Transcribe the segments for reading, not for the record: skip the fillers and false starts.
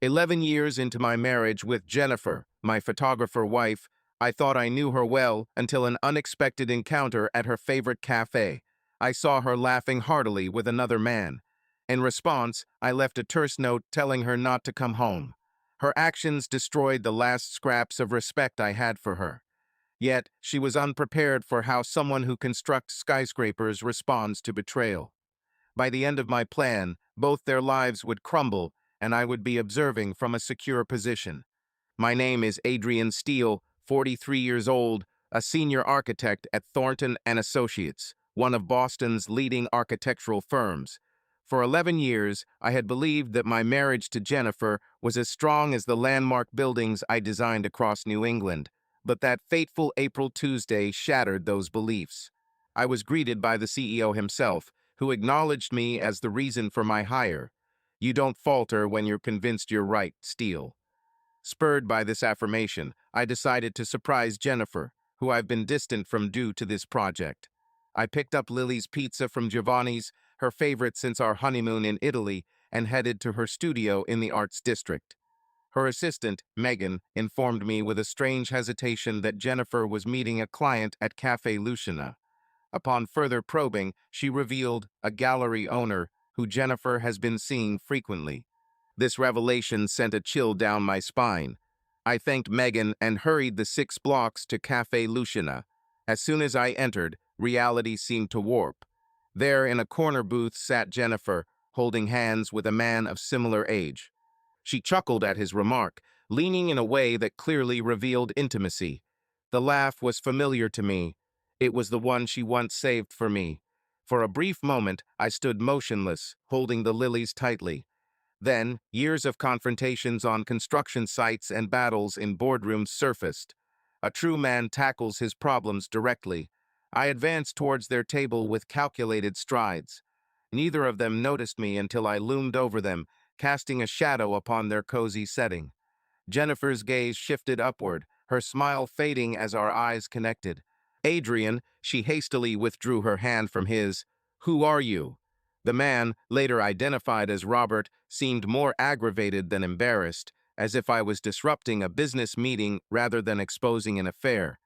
11 years into my marriage with Jennifer, my photographer wife, I thought I knew her well until an unexpected encounter at her favorite cafe. I saw her laughing heartily with another man. In response, I left a terse note telling her not to come home. Her actions destroyed the last scraps of respect I had for her. Yet, she was unprepared for how someone who constructs skyscrapers responds to betrayal. By the end of my plan, both their lives would crumble, and I would be observing from a secure position. My name is Adrian Steele, 43 years old, a senior architect at Thornton and Associates, one of Boston's leading architectural firms. For 11 years, I had believed that my marriage to Jennifer was as strong as the landmark buildings I designed across New England, but that fateful April Tuesday shattered those beliefs. I was greeted by the CEO himself, who acknowledged me as the reason for my hire. "You don't falter when you're convinced you're right, Steele." Spurred by this affirmation, I decided to surprise Jennifer, who I've been distant from due to this project. I picked up Lily's pizza from Giovanni's, her favorite since our honeymoon in Italy, and headed to her studio in the Arts District. Her assistant, Megan, informed me with a strange hesitation that Jennifer was meeting a client at Cafe Lucina. Upon further probing, she revealed a gallery owner who Jennifer has been seeing frequently. This revelation sent a chill down my spine. I thanked Megan and hurried the 6 blocks to Cafe Lucina. As soon as I entered, reality seemed to warp. There in a corner booth sat Jennifer, holding hands with a man of similar age. She chuckled at his remark, leaning in a way that clearly revealed intimacy. The laugh was familiar to me. It was the one she once saved for me. For a brief moment, I stood motionless, holding the lilies tightly. Then, years of confrontations on construction sites and battles in boardrooms surfaced. A true man tackles his problems directly. I advanced towards their table with calculated strides. Neither of them noticed me until I loomed over them, casting a shadow upon their cozy setting. Jennifer's gaze shifted upward, her smile fading as our eyes connected. "Adrian," she hastily withdrew her hand from his. "Who are you?" The man, later identified as Robert, seemed more aggravated than embarrassed, as if I was disrupting a business meeting rather than exposing an affair.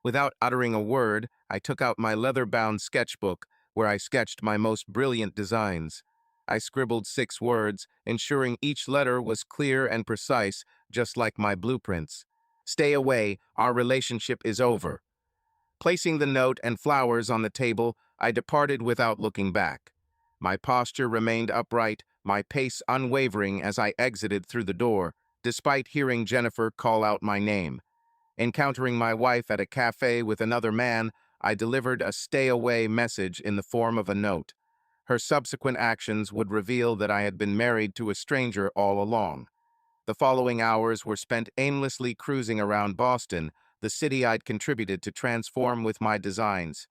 Without uttering a word, I took out my leather-bound sketchbook, where I sketched my most brilliant designs. I scribbled 6 words, ensuring each letter was clear and precise, just like my blueprints. "Stay away, our relationship is over." Placing the note and flowers on the table, I departed without looking back. My posture remained upright, my pace unwavering as I exited through the door, despite hearing Jennifer call out my name. Encountering my wife at a cafe with another man, I delivered a stay-away message in the form of a note. Her subsequent actions would reveal that I had been married to a stranger all along. The following hours were spent aimlessly cruising around Boston, the city I'd contributed to transform with my designs.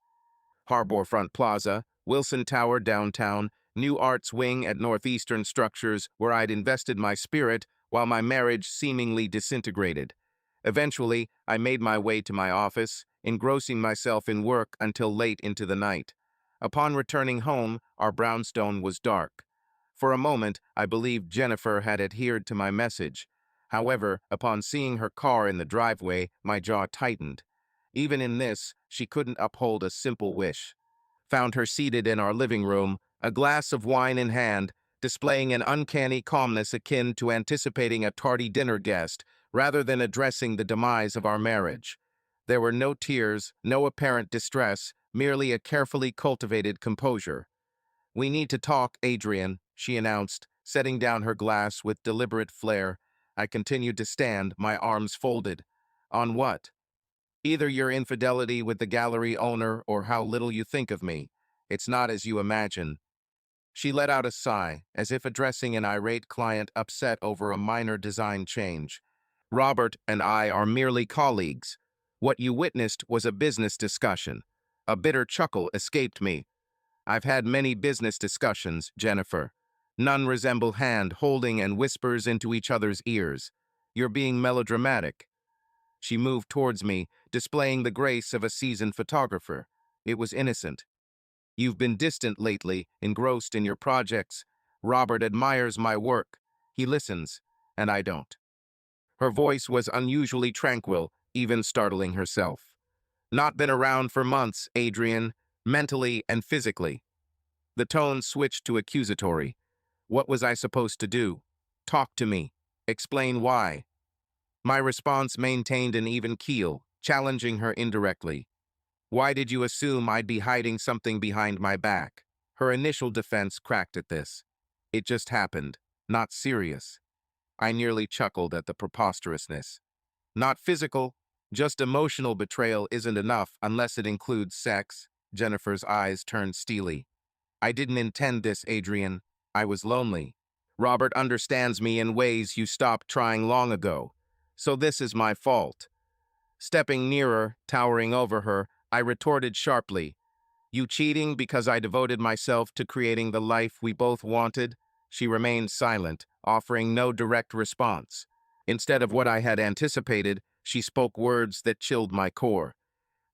Harborfront Plaza, Wilson Tower downtown, New Arts Wing at Northeastern Structures, where I'd invested my spirit while my marriage seemingly disintegrated. Eventually, I made my way to my office, engrossing myself in work until late into the night. Upon returning home, our brownstone was dark. For a moment, I believed Jennifer had adhered to my message. However, upon seeing her car in the driveway, my jaw tightened. Even in this, she couldn't uphold a simple wish. Found her seated in our living room, a glass of wine in hand, displaying an uncanny calmness akin to anticipating a tardy dinner guest, rather than addressing the demise of our marriage. There were no tears, no apparent distress, merely a carefully cultivated composure. "We need to talk, Adrian," she announced, setting down her glass with deliberate flair. I continued to stand, my arms folded. "On what?" "Either your infidelity with the gallery owner or how little you think of me. It's not as you imagine." She let out a sigh, as if addressing an irate client upset over a minor design change. "Robert and I are merely colleagues. What you witnessed was a business discussion." A bitter chuckle escaped me. "I've had many business discussions, Jennifer. None resemble hand-holding and whispers into each other's ears. You're being melodramatic." She moved towards me, displaying the grace of a seasoned photographer. It was innocent. "You've been distant lately, engrossed in your projects. Robert admires my work. He listens. and I don't. Her voice was unusually tranquil, even startling herself. Not been around for months, Adrian, mentally and physically. The tone switched to accusatory. What was I supposed to do? Talk to me. Explain why. My response maintained an even keel, challenging her indirectly. Why did you assume I'd be hiding something behind my back? Her initial defense cracked at this. It just happened. Not serious. I nearly chuckled at the preposterousness. Not physical, just emotional betrayal isn't enough unless it includes sex. Jennifer's eyes turned steely. I didn't intend this, Adrian. I was lonely. Robert understands me in ways you stopped trying long ago. So this is my fault. Stepping nearer, towering over her, I retorted sharply. You cheating because I devoted myself to creating the life we both wanted? She remained silent, offering no direct response. Instead of what I had anticipated, she spoke words that chilled my core.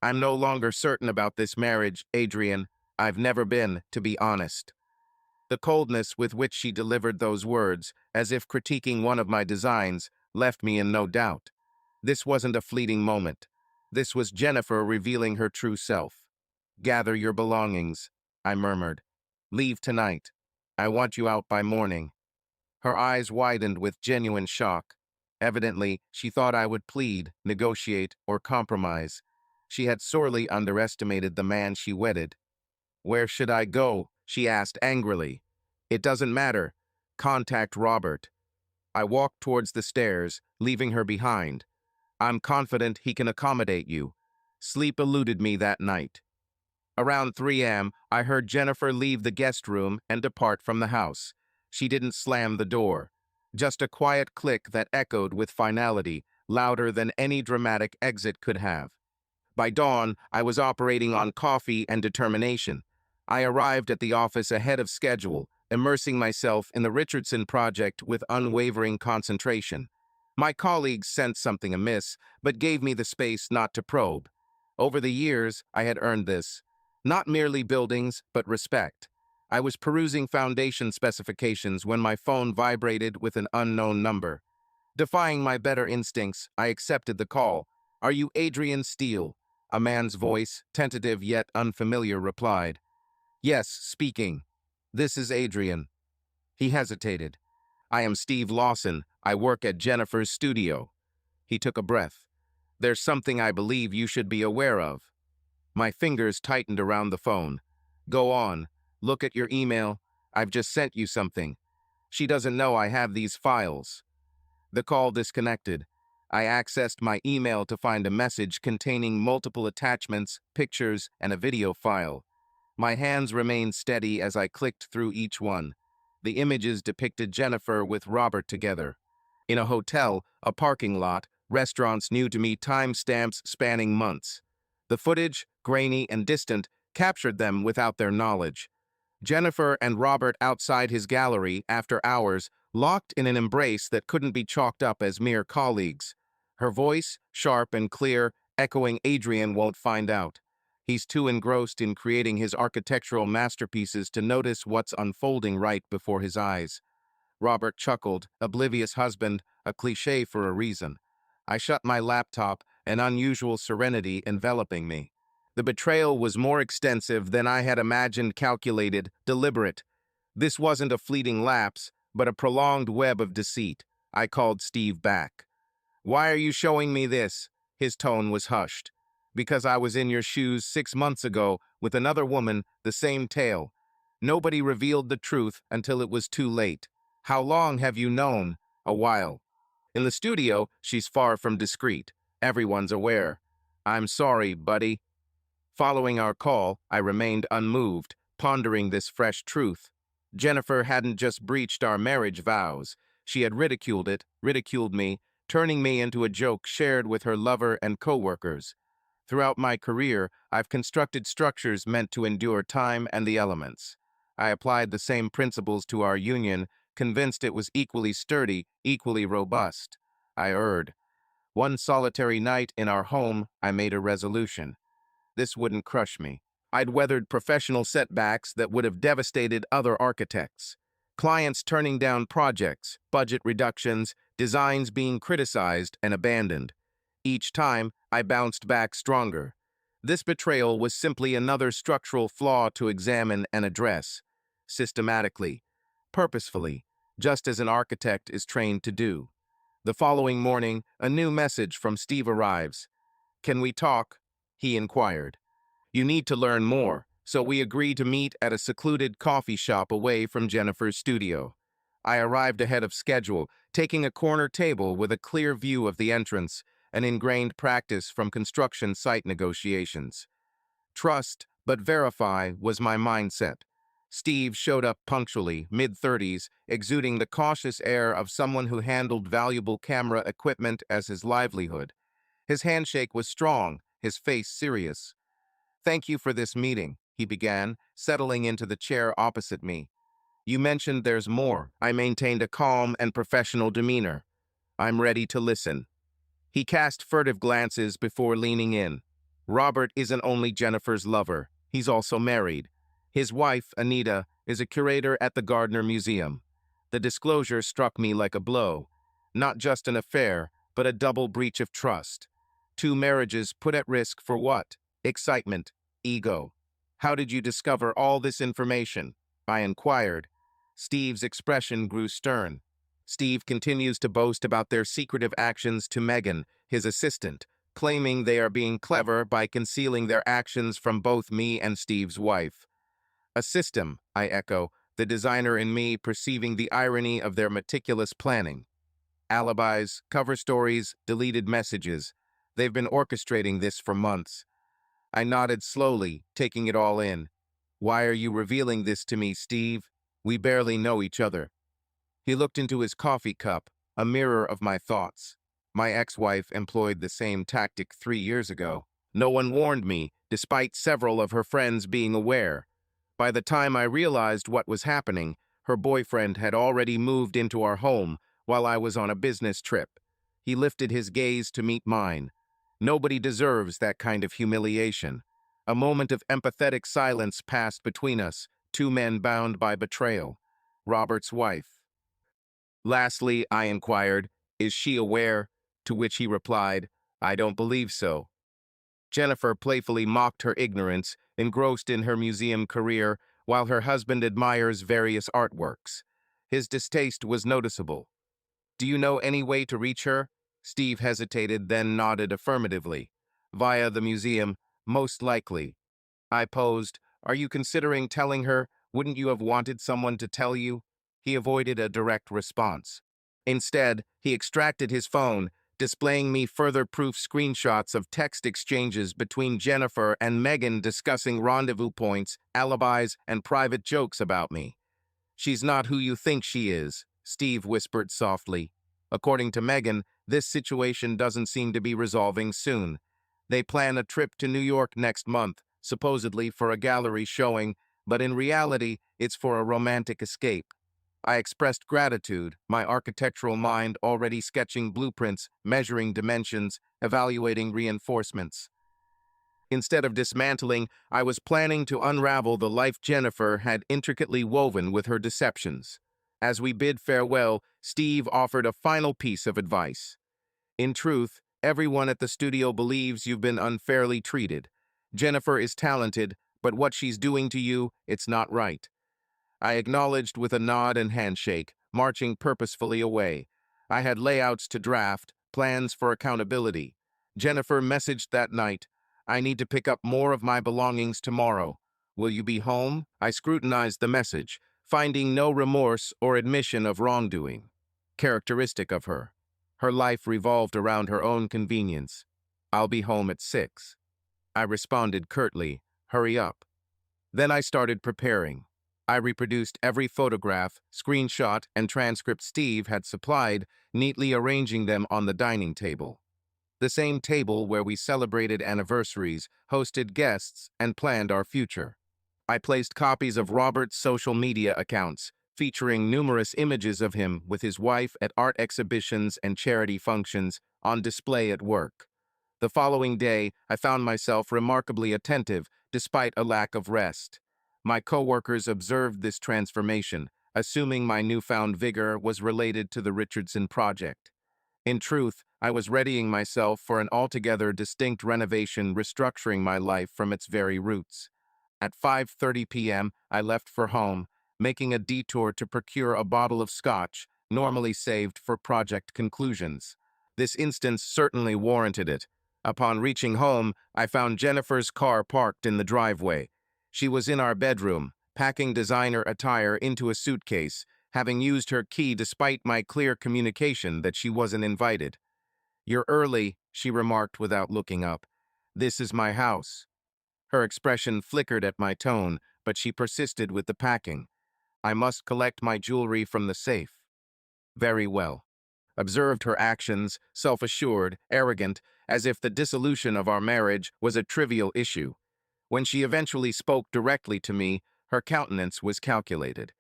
I'm no longer certain about this marriage, Adrian. I've never been, to be honest. The coldness with which she delivered those words, as if critiquing one of my designs, left me in no doubt. This wasn't a fleeting moment. This was Jennifer revealing her true self. Gather your belongings, I murmured. Leave tonight. I want you out by morning. Her eyes widened with genuine shock. Evidently, she thought I would plead, negotiate, or compromise. She had sorely underestimated the man she wedded. Where should I go? She asked angrily. It doesn't matter. Contact Robert. I walked towards the stairs, leaving her behind. I'm confident he can accommodate you. Sleep eluded me that night. Around 3 a.m., I heard Jennifer leave the guest room and depart from the house. She didn't slam the door. Just a quiet click that echoed with finality, louder than any dramatic exit could have. By dawn, I was operating on coffee and determination. I arrived at the office ahead of schedule, immersing myself in the Richardson project with unwavering concentration. My colleagues sensed something amiss, but gave me the space not to probe. Over the years, I had earned this. Not merely buildings, but respect. I was perusing foundation specifications when my phone vibrated with an unknown number. Defying my better instincts, I accepted the call. Are you Adrian Steele? A man's voice, tentative yet unfamiliar, replied. Yes, speaking. This is Adrian. He hesitated. I am Steve Lawson. I work at Jennifer's studio. He took a breath. There's something I believe you should be aware of. My fingers tightened around the phone. Go on. Look at your email. I've just sent you something. She doesn't know I have these files. The call disconnected. I accessed my email to find a message containing multiple attachments, pictures, and a video file. My hands remained steady as I clicked through each one. The images depicted Jennifer with Robert together. In a hotel, a parking lot, restaurants new to me, timestamps spanning months. The footage, grainy and distant, captured them without their knowledge. Jennifer and Robert outside his gallery after hours, locked in an embrace that couldn't be chalked up as mere colleagues. Her voice, sharp and clear, echoing Adrian won't find out. He's too engrossed in creating his architectural masterpieces to notice what's unfolding right before his eyes. Robert chuckled, oblivious husband, a cliché for a reason. I shut my laptop, an unusual serenity enveloping me. The betrayal was more extensive than I had imagined, calculated, deliberate. This wasn't a fleeting lapse, but a prolonged web of deceit. I called Steve back. Why are you showing me this? His tone was hushed. Because I was in your shoes 6 months ago with another woman, the same tale. Nobody revealed the truth until it was too late. How long have you known? A while. In the studio, she's far from discreet. Everyone's aware. I'm sorry, buddy. Following our call, I remained unmoved, pondering this fresh truth. Jennifer hadn't just breached our marriage vows. She had ridiculed it, ridiculed me, turning me into a joke shared with her lover and coworkers. Throughout my career, I've constructed structures meant to endure time and the elements. I applied the same principles to our union, convinced it was equally sturdy, equally robust. I erred. One solitary night in our home, I made a resolution. This wouldn't crush me. I'd weathered professional setbacks that would have devastated other architects. Clients turning down projects, budget reductions, designs being criticized and abandoned. Each time, I bounced back stronger. This betrayal was simply another structural flaw to examine and address, systematically, purposefully, just as an architect is trained to do. The following morning, a new message from Steve arrives. "Can we talk?" he inquired. "You need to learn more," so we agreed to meet at a secluded coffee shop away from Jennifer's studio. I arrived ahead of schedule, taking a corner table with a clear view of the entrance, an ingrained practice from construction site negotiations. Trust, but verify, was my mindset. Steve showed up punctually, mid-30s, exuding the cautious air of someone who handled valuable camera equipment as his livelihood. His handshake was strong, his face serious. "Thank you for this meeting," he began, settling into the chair opposite me. "You mentioned there's more." I maintained a calm and professional demeanor. "I'm ready to listen." He cast furtive glances before leaning in. "Robert isn't only Jennifer's lover, he's also married. His wife, Anita, is a curator at the Gardner Museum." The disclosure struck me like a blow. Not just an affair, but a double breach of trust. Two marriages put at risk for what? Excitement, ego. "How did you discover all this information?" I inquired. Steve's expression grew stern. Steve continues to boast about their secretive actions to Megan, his assistant, claiming they are being clever by concealing their actions from both me and Steve's wife. "A system," I echo, the designer in me perceiving the irony of their meticulous planning. "Alibis, cover stories, deleted messages. They've been orchestrating this for months." I nodded slowly, taking it all in. "Why are you revealing this to me, Steve? We barely know each other." He looked into his coffee cup, a mirror of my thoughts. My ex-wife employed the same tactic 3 years ago. No one warned me, despite several of her friends being aware. By the time I realized what was happening, her boyfriend had already moved into our home while I was on a business trip. He lifted his gaze to meet mine. Nobody deserves that kind of humiliation. A moment of empathetic silence passed between us, two men bound by betrayal. Robert's wife. Lastly, I inquired, "Is she aware?" To which he replied, "I don't believe so." Jennifer playfully mocked her ignorance, engrossed in her museum career, while her husband admires various artworks. His distaste was noticeable. "Do you know any way to reach her?" Steve hesitated, then nodded affirmatively. "Via the museum, most likely." I posed, "Are you considering telling her? Wouldn't you have wanted someone to tell you?" He avoided a direct response. Instead, he extracted his phone, displaying me further proof screenshots of text exchanges between Jennifer and Megan discussing rendezvous points, alibis, and private jokes about me. "She's not who you think she is," Steve whispered softly. "According to Megan, this situation doesn't seem to be resolving soon. They plan a trip to New York next month, supposedly for a gallery showing, but in reality, it's for a romantic escape." I expressed gratitude, my architectural mind already sketching blueprints, measuring dimensions, evaluating reinforcements. Instead of dismantling, I was planning to unravel the life Jennifer had intricately woven with her deceptions. As we bid farewell, Steve offered a final piece of advice. "In truth, everyone at the studio believes you've been unfairly treated. Jennifer is talented, but what she's doing to you, it's not right." I acknowledged with a nod and handshake, marching purposefully away. I had layouts to draft, plans for accountability. Jennifer messaged that night, "I need to pick up more of my belongings tomorrow. Will you be home?" I scrutinized the message, finding no remorse or admission of wrongdoing. Characteristic of her. Her life revolved around her own convenience. "I'll be home at 6. I responded curtly, "Hurry up." Then I started preparing. I reproduced every photograph, screenshot, and transcript Steve had supplied, neatly arranging them on the dining table. The same table where we celebrated anniversaries, hosted guests, and planned our future. I placed copies of Robert's social media accounts, featuring numerous images of him with his wife at art exhibitions and charity functions, on display at work. The following day, I found myself remarkably attentive, despite a lack of rest. My coworkers observed this transformation, assuming my newfound vigor was related to the Richardson project. In truth, I was readying myself for an altogether distinct renovation, restructuring my life from its very roots. At 5:30 p.m., I left for home, making a detour to procure a bottle of scotch, normally saved for project conclusions. This instance certainly warranted it. Upon reaching home, I found Jennifer's car parked in the driveway. She was in our bedroom, packing designer attire into a suitcase, having used her key despite my clear communication that she wasn't invited. "You're early," she remarked without looking up. "This is my house." Her expression flickered at my tone, but she persisted with the packing. "I must collect my jewelry from the safe." "Very well." Observed her actions, self-assured, arrogant, as if the dissolution of our marriage was a trivial issue. When she eventually spoke directly to me, her countenance was calculated.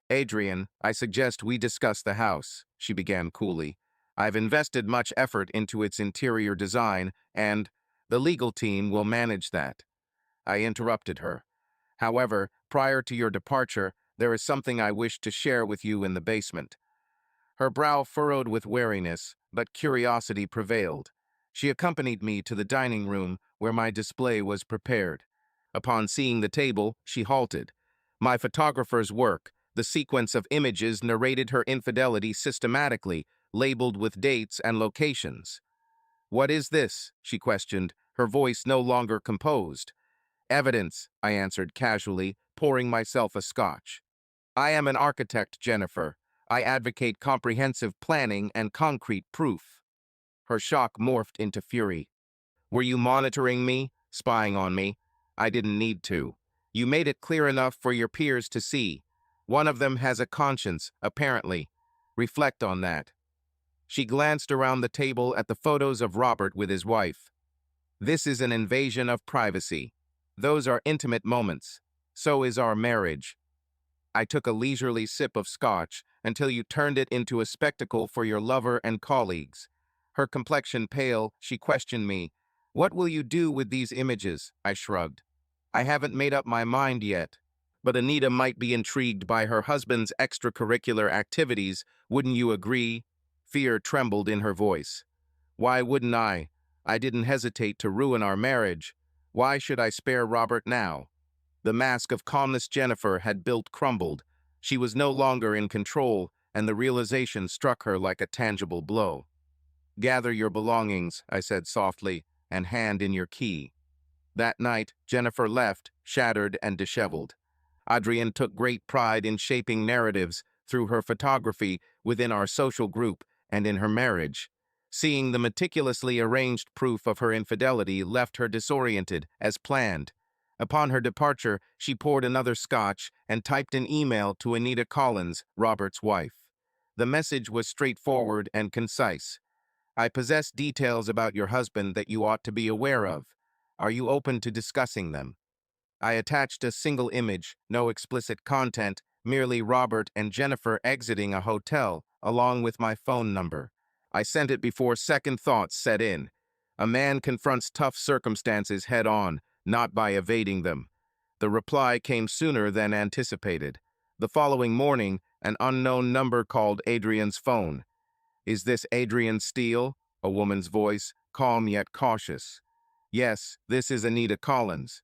"Adrian, I suggest we discuss the house," she began coolly. "I've invested much effort into its interior design, and the legal team will manage that." I interrupted her. "However, prior to your departure, there is something I wish to share with you in the basement." Her brow furrowed with wariness, but curiosity prevailed. She accompanied me to the dining room where my display was prepared. Upon seeing the table, she halted. My photographer's work, the sequence of images narrated her infidelity systematically, labeled with dates and locations. "What is this?" she questioned, her voice no longer composed. "Evidence," I answered casually, pouring myself a scotch. "I am an architect, Jennifer. I advocate comprehensive planning and concrete proof." Her shock morphed into fury. "Were you monitoring me, spying on me? I didn't need to. You made it clear enough for your peers to see. One of them has a conscience, apparently. Reflect on that." She glanced around the table at the photos of Robert with his wife. "This is an invasion of privacy. Those are intimate moments. So is our marriage." I took a leisurely sip of scotch until you turned it into a spectacle for your lover and colleagues. Her complexion pale, she questioned me. "What will you do with these images?" I shrugged. "I haven't made up my mind yet." But Anita might be intrigued by her husband's extracurricular activities, wouldn't you agree? Fear trembled in her voice. "Why wouldn't I? I didn't hesitate to ruin our marriage. Why should I spare Robert now?" The mask of calmness Jennifer had built crumbled. She was no longer in control, and the realization struck her like a tangible blow. "Gather your belongings," I said softly, "and hand in your key." That night, Jennifer left, shattered and disheveled. Adrienne took great pride in shaping narratives through her photography within our social group and in her marriage. Seeing the meticulously arranged proof of her infidelity left her disoriented, as planned. Upon her departure, she poured another scotch and typed an email to Anita Collins, Robert's wife. The message was straightforward and concise. "I possess details about your husband that you ought to be aware of. Are you open to discussing them?" I attached a single image, no explicit content, merely Robert and Jennifer exiting a hotel, along with my phone number. I sent it before second thoughts set in. A man confronts tough circumstances head-on, not by evading them. The reply came sooner than anticipated. The following morning, an unknown number called Adrian's phone. "Is this Adrian Steele?" A woman's voice, calm yet cautious. "Yes, this is Anita Collins."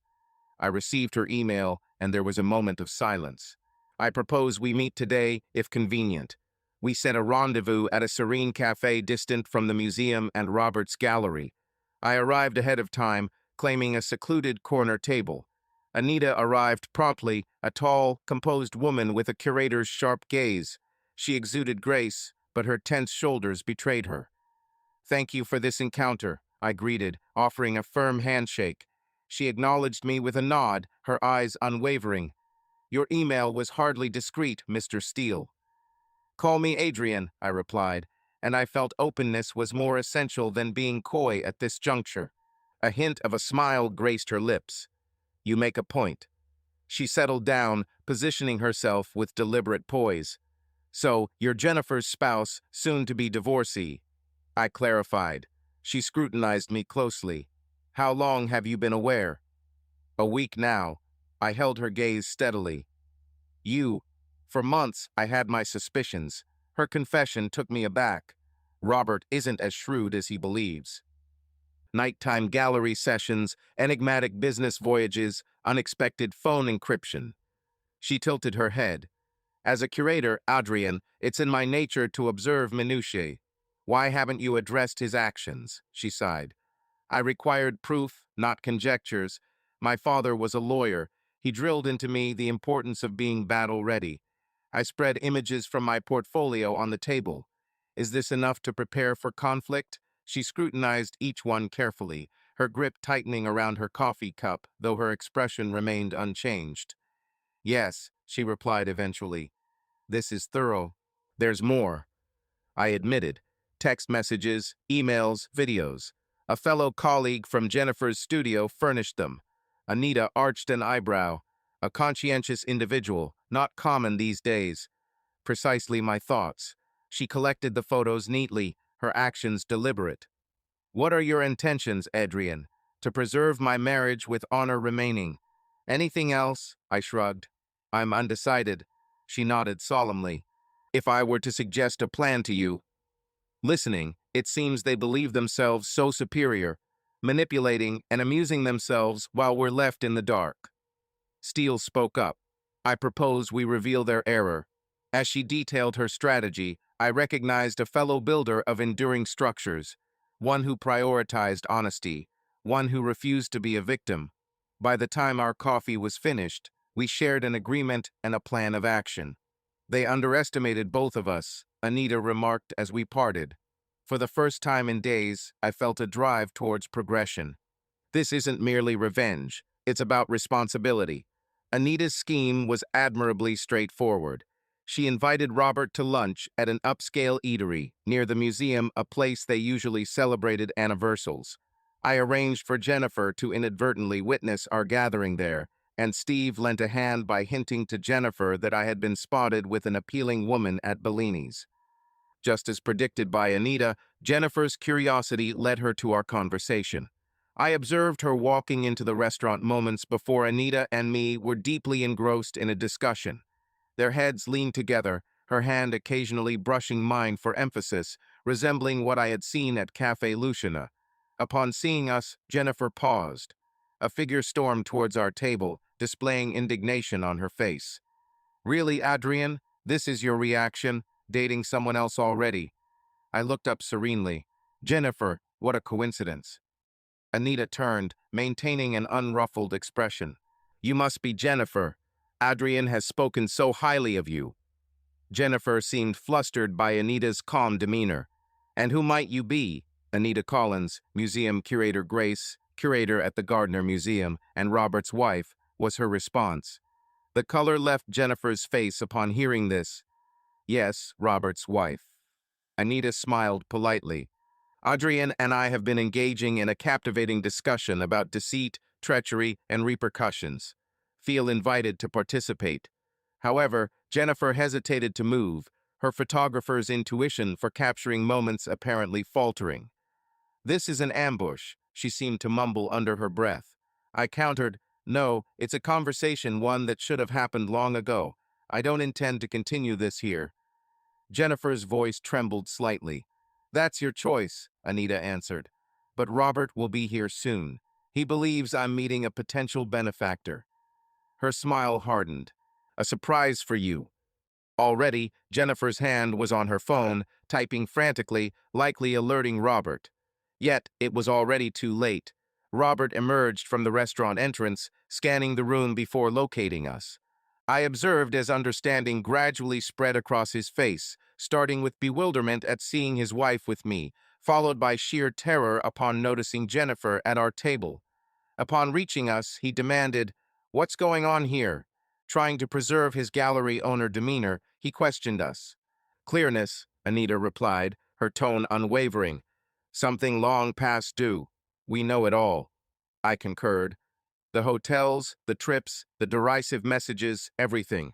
I received her email, and there was a moment of silence. "I propose we meet today, if convenient." We set a rendezvous at a serene cafe distant from the museum and Robert's gallery. I arrived ahead of time, claiming a secluded corner table. Anita arrived promptly, a tall, composed woman with a curator's sharp gaze. She exuded grace, but her tense shoulders betrayed her. "Thank you for this encounter," I greeted, offering a firm handshake. She acknowledged me with a nod, her eyes unwavering. "Your email was hardly discreet, Mr. Steele." "Call me Adrian," I replied, and I felt openness was more essential than being coy at this juncture. A hint of a smile graced her lips. "You make a point." She settled down, positioning herself with deliberate poise. "So, you're Jennifer's spouse, soon-to-be divorcee." I clarified. She scrutinized me closely. "How long have you been aware?" "A week now." I held her gaze steadily. "You For months, I had my suspicions. Her confession took me aback. Robert isn't as shrewd as he believes. Nighttime gallery sessions, enigmatic business voyages, unexpected phone encryption. She tilted her head. As a curator, Adrian, it's in my nature to observe minutiae. Why haven't you addressed his actions? She sighed. I required proof, not conjectures. My father was a lawyer. He drilled into me the importance of being battle-ready. I spread images from my portfolio on the table. Is this enough to prepare for conflict? She scrutinized each one carefully, her grip tightening around her coffee cup, though her expression remained unchanged. Yes, she replied eventually. This is thorough. There's more. I admitted. Text messages, emails, videos. A fellow colleague from Jennifer's studio furnished them. Anita arched an eyebrow. A conscientious individual, not common these days. Precisely my thoughts. She collected the photos neatly, her actions deliberate. What are your intentions, Adrian? To preserve my marriage with honor remaining. Anything else? I shrugged. I'm undecided. She nodded solemnly. If I were to suggest a plan to you, listening, it seems they believe themselves so superior, manipulating and amusing themselves while we're left in the dark. Steele spoke up. I propose we reveal their error. As she detailed her strategy, I recognized a fellow builder of enduring structures, one who prioritized honesty, one who refused to be a victim. By the time our coffee was finished, we shared an agreement and a plan of action. They underestimated both of us, Anita remarked as we parted. For the first time in days, I felt a drive towards progression. This isn't merely revenge, it's about responsibility. Anita's scheme was admirably straightforward. She invited Robert to lunch at an upscale eatery near the museum, a place they usually celebrated anniversaries. I arranged for Jennifer to inadvertently witness our gathering there, and Steve lent a hand by hinting to Jennifer that I had been spotted with an appealing woman at Bellini's. Just as predicted by Anita, Jennifer's curiosity led her to our conversation. I observed her walking into the restaurant moments before Anita and me were deeply engrossed in a discussion. Their heads leaned together, her hand occasionally brushing mine for emphasis, resembling what I had seen at Café Lucina. Upon seeing us, Jennifer paused. A figure stormed towards our table, displaying indignation on her face. Really, Adrian? This is your reaction? Dating someone else already? I looked up serenely. Jennifer, what a coincidence. Anita turned, maintaining an unruffled expression. You must be Jennifer. Adrian has spoken so highly of you. Jennifer seemed flustered by Anita's calm demeanor. And who might you be? Anita Collins, museum curator Grace, curator at the Gardner Museum, and Robert's wife, was her response. The color left Jennifer's face upon hearing this. Yes, Robert's wife. Anita smiled politely. Adrian and I have been engaging in a captivating discussion about deceit, treachery, and repercussions. Feel invited to participate. However, Jennifer hesitated to move, her photographer's intuition for capturing moments apparently faltering. This is an ambush, she seemed to mumble under her breath. I countered, no, it's a conversation, one that should have happened long ago. I don't intend to continue this here. Jennifer's voice trembled slightly. That's your choice, Anita answered. But Robert will be here soon. He believes I'm meeting a potential benefactor. Her smile hardened. A surprise for you. Already, Jennifer's hand was on her phone, typing frantically, likely alerting Robert. Yet, it was already too late. Robert emerged from the restaurant entrance, scanning the room before locating us. I observed as understanding gradually spread across his face, starting with bewilderment at seeing his wife with me, followed by sheer terror upon noticing Jennifer at our table. Upon reaching us, he demanded, "What's going on here?" Trying to preserve his gallery owner demeanor, he questioned us. Clearness, Anita replied, her tone unwavering. Something long past due. We know it all. I concurred. The hotels, the trips, the derisive messages, everything.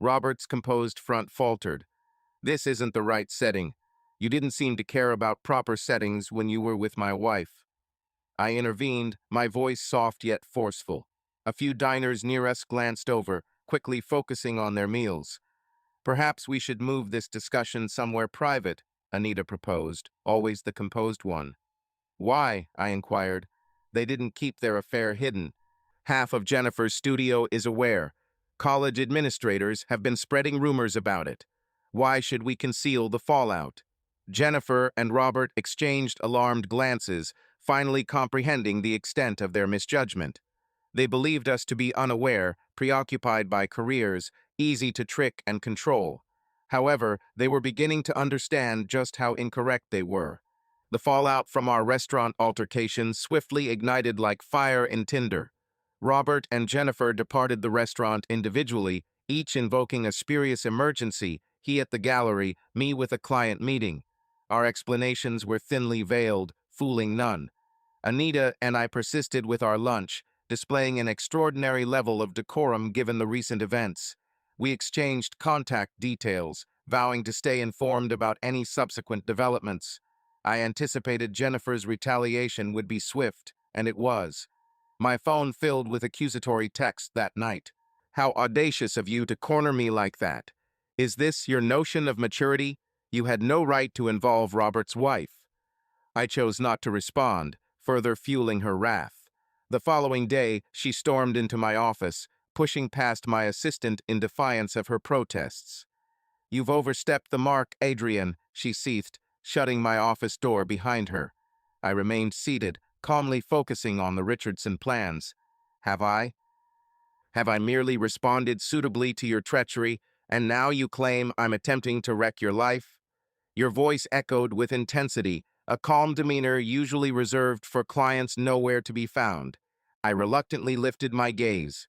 Robert's composed front faltered. This isn't the right setting. You didn't seem to care about proper settings when you were with my wife. I intervened, my voice soft yet forceful. A few diners near us glanced over, quickly focusing on their meals. Perhaps we should move this discussion somewhere private, Anita proposed, always the composed one. Why? I inquired. They didn't keep their affair hidden. Half of Jennifer's studio is aware. College administrators have been spreading rumors about it. Why should we conceal the fallout? Jennifer and Robert exchanged alarmed glances, finally comprehending the extent of their misjudgment. They believed us to be unaware, preoccupied by careers, easy to trick and control. However, they were beginning to understand just how incorrect they were. The fallout from our restaurant altercation swiftly ignited like fire in tinder. Robert and Jennifer departed the restaurant individually, each invoking a spurious emergency, he at the gallery, me with a client meeting. Our explanations were thinly veiled, fooling none. Anita and I persisted with our lunch, displaying an extraordinary level of decorum given the recent events. We exchanged contact details, vowing to stay informed about any subsequent developments. I anticipated Jennifer's retaliation would be swift, and it was. My phone filled with accusatory texts that night. How audacious of you to corner me like that. Is this your notion of maturity? You had no right to involve Robert's wife. I chose not to respond, further fueling her wrath. The following day, she stormed into my office, pushing past my assistant in defiance of her protests. You've overstepped the mark, Adrian, she seethed, shutting my office door behind her. I remained seated, calmly focusing on the Richardson plans. Have I? Have I merely responded suitably to your treachery, and now you claim I'm attempting to wreck your life? Your voice echoed with intensity, a calm demeanor usually reserved for clients nowhere to be found. I reluctantly lifted my gaze.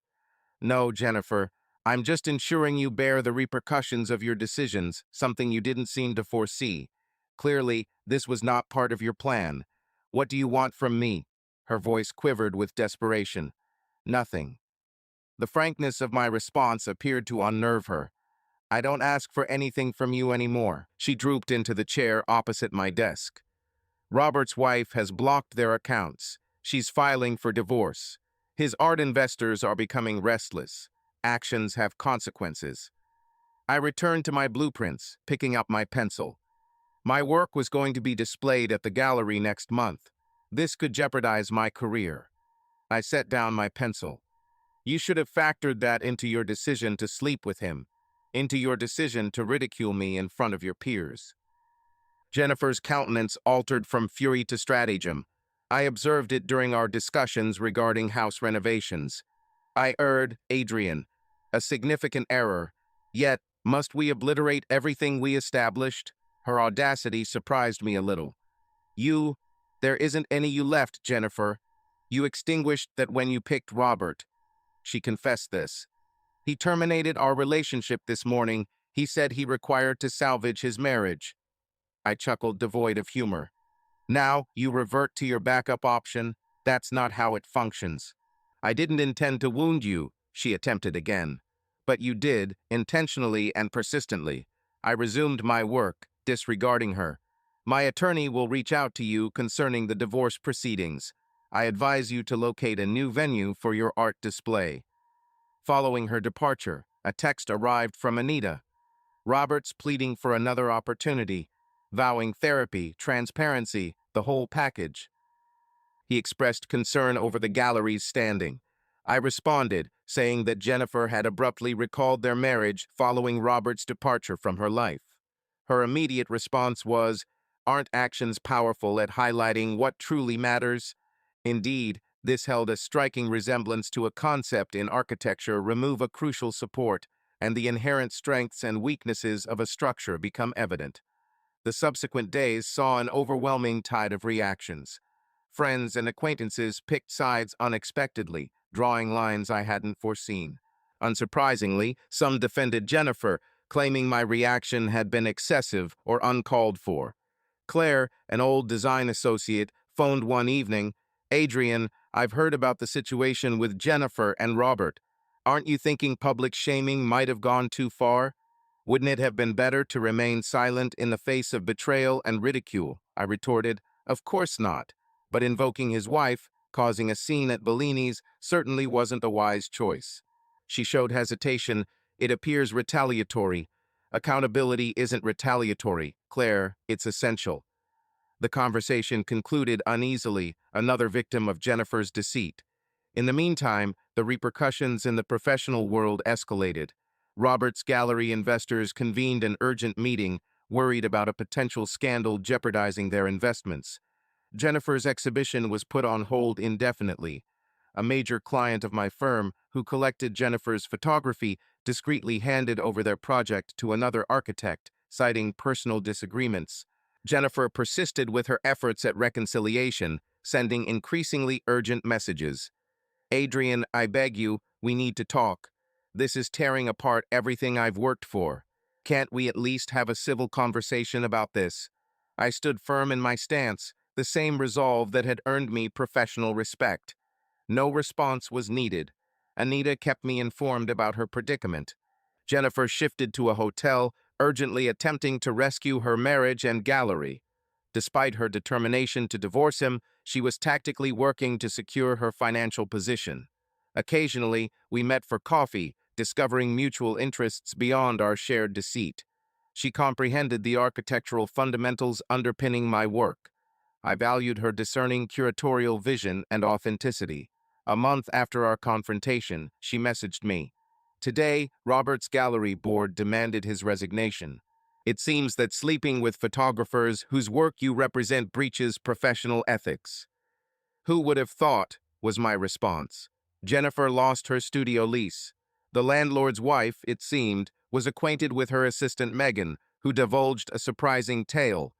No, Jennifer, I'm just ensuring you bear the repercussions of your decisions, something you didn't seem to foresee. Clearly, this was not part of your plan. What do you want from me? Her voice quivered with desperation. Nothing. The frankness of my response appeared to unnerve her. I don't ask for anything from you anymore. She drooped into the chair opposite my desk. Robert's wife has blocked their accounts. She's filing for divorce. His art investors are becoming restless. Actions have consequences. I returned to my blueprints, picking up my pencil. My work was going to be displayed at the gallery next month. This could jeopardize my career. I set down my pencil. You should have factored that into your decision to sleep with him, into your decision to ridicule me in front of your peers. Jennifer's countenance altered from fury to stratagem. I observed it during our discussions regarding house renovations. I erred, Adrian. A significant error. Yet, must we obliterate everything we established? Her audacity surprised me a little. There isn't any you left, Jennifer. You extinguished that when you picked Robert. She confessed this. He terminated our relationship this morning. He said he required to salvage his marriage. I chuckled, devoid of humor. Now you revert to your backup option. That's not how it functions. I didn't intend to wound you, she attempted again. But you did, intentionally and persistently. I resumed my work, disregarding her. My attorney will reach out to you concerning the divorce proceedings. I advise you to locate a new venue for your art display. Following her departure, a text arrived from Anita. Robert's pleading for another opportunity, vowing therapy, transparency, the whole package. He expressed concern over the gallery's standing. I responded, saying that Jennifer had abruptly recalled their marriage following Robert's departure from her life. Her immediate response was, "Aren't actions powerful at highlighting what truly matters?" Indeed, this held a striking resemblance to a concept in architecture: remove a crucial support, and the inherent strengths and weaknesses of a structure become evident. The subsequent days saw an overwhelming tide of reactions. Friends and acquaintances picked sides unexpectedly, drawing lines I hadn't foreseen. Unsurprisingly, some defended Jennifer, claiming my reaction had been excessive or uncalled for. Claire, an old design associate, phoned one evening, "Adrian, I've heard about the situation with Jennifer and Robert. Aren't you thinking public shaming might have gone too far? Wouldn't it have been better to remain silent in the face of betrayal and ridicule?" I retorted, "Of course not. But invoking his wife, causing a scene at Bellini's, certainly wasn't a wise choice." She showed hesitation. "It appears retaliatory. Accountability isn't retaliatory, Claire, it's essential. The conversation concluded uneasily, another victim of Jennifer's deceit. In the meantime, the repercussions in the professional world escalated. Robert's Gallery investors convened an urgent meeting, worried about a potential scandal jeopardizing their investments. Jennifer's exhibition was put on hold indefinitely. A major client of my firm, who collected Jennifer's photography, discreetly handed over their project to another architect, citing personal disagreements. Jennifer persisted with her efforts at reconciliation, sending increasingly urgent messages. Adrian, I beg you, we need to talk. This is tearing apart everything I've worked for. Can't we at least have a civil conversation about this? I stood firm in my stance, the same resolve that had earned me professional respect. No response was needed. Anita kept me informed about her predicament. Jennifer shifted to a hotel, urgently attempting to rescue her marriage and gallery. Despite her determination to divorce him, she was tactically working to secure her financial position. Occasionally, we met for coffee, discovering mutual interests beyond our shared deceit. She comprehended the architectural fundamentals underpinning my work. I valued her discerning curatorial vision and authenticity. A month after our confrontation, she messaged me. Today, Robert's Gallery board demanded his resignation. It seems that sleeping with photographers whose work you represent breaches professional ethics. Who would have thought, was my response. Jennifer lost her studio lease. The landlord's wife, it seemed, was acquainted with her assistant Megan, who divulged a surprising tale.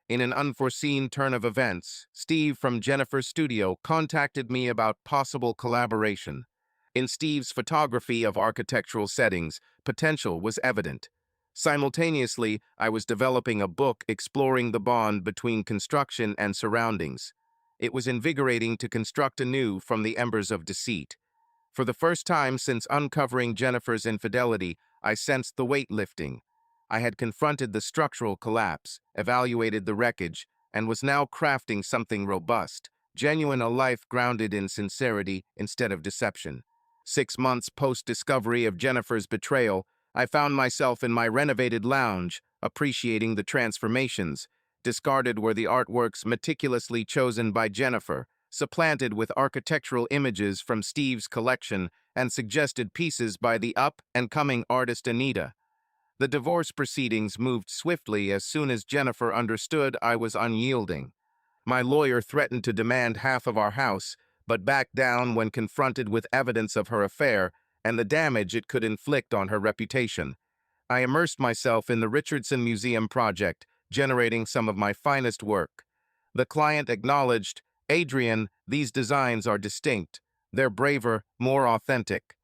In an unforeseen turn of events, Steve from Jennifer's studio contacted me about possible collaboration. In Steve's photography of architectural settings, potential was evident. Simultaneously, I was developing a book exploring the bond between construction and surroundings. It was invigorating to construct anew from the embers of deceit. For the first time since uncovering Jennifer's infidelity, I sensed the weight lifting. I had confronted the structural collapse, evaluated the wreckage, and was now crafting something robust, genuine, a life grounded in sincerity instead of deception. 6 months post-discovery of Jennifer's betrayal, I found myself in my renovated lounge, appreciating the transformations. Discarded were the artworks meticulously chosen by Jennifer, supplanted with architectural images from Steve's collection and suggested pieces by the up-and-coming artist Anita. The divorce proceedings moved swiftly as soon as Jennifer understood I was unyielding. My lawyer threatened to demand half of our house, but backed down when confronted with evidence of her affair and the damage it could inflict on her reputation. I immersed myself in the Richardson Museum project, generating some of my finest work. The client acknowledged, Adrian, these designs are distinct. They're braver, more authentic.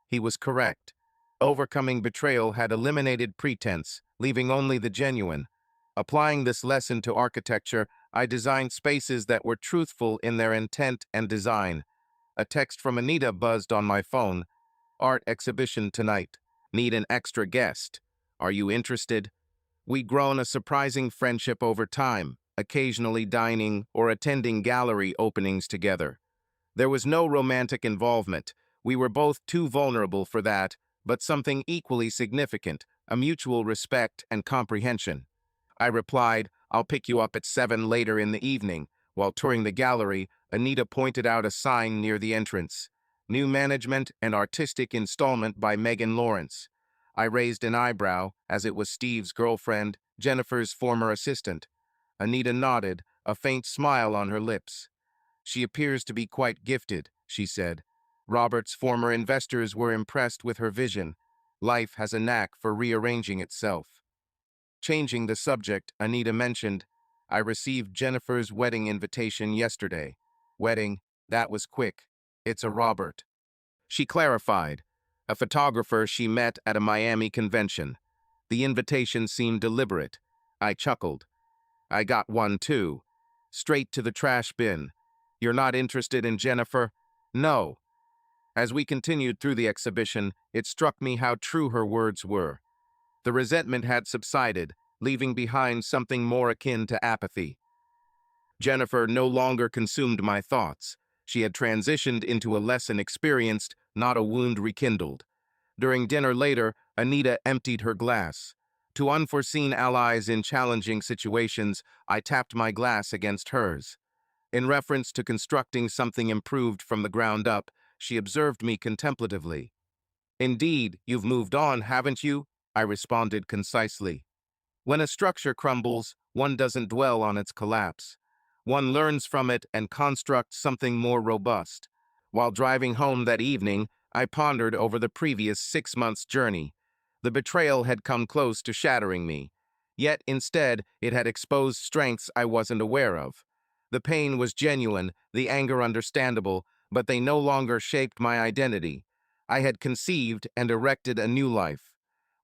He was correct. Overcoming betrayal had eliminated pretense, leaving only the genuine. Applying this lesson to architecture, I designed spaces that were truthful in their intent and design. A text from Anita buzzed on my phone. Art exhibition tonight. Need an extra guest. Are you interested? We'd grown a surprising friendship over time, occasionally dining or attending gallery openings together. There was no romantic involvement. We were both too vulnerable for that, but something equally significant, a mutual respect and comprehension. I replied, I'll pick you up at 7 later in the evening. While touring the gallery, Anita pointed out a sign near the entrance. New Management and Artistic Installment by Megan Lawrence. I raised an eyebrow, as it was Steve's girlfriend, Jennifer's former assistant. Anita nodded, a faint smile on her lips. She appears to be quite gifted, she said. Robert's former investors were impressed with her vision. Life has a knack for rearranging itself. Changing the subject, Anita mentioned, I received Jennifer's wedding invitation yesterday. Wedding, that was quick. It's a Robert. She clarified, a photographer she met at a Miami convention. The invitation seemed deliberate. I chuckled. I got one too. Straight to the trash bin. You're not interested in Jennifer? No. As we continued through the exhibition, it struck me how true her words were. The resentment had subsided, leaving behind something more akin to apathy. Jennifer no longer consumed my thoughts. She had transitioned into a lesson experienced, not a wound rekindled. During dinner later, Anita emptied her glass. To unforeseen allies in challenging situations, I tapped my glass against hers. In reference to constructing something improved from the ground up, she observed me contemplatively. Indeed, you've moved on, haven't you? I responded concisely. When a structure crumbles, one doesn't dwell on its collapse. One learns from it and constructs something more robust. While driving home that evening, I pondered over the previous 6 months' journey. The betrayal had come close to shattering me. Yet, instead, it had exposed strengths I wasn't aware of. The pain was genuine, the anger understandable, but they no longer shaped my identity. I had conceived and erected a new life.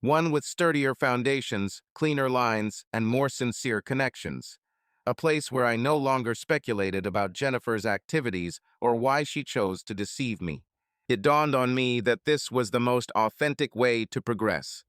One with sturdier foundations, cleaner lines, and more sincere connections. A place where I no longer speculated about Jennifer's activities or why she chose to deceive me. It dawned on me that this was the most authentic way to progress.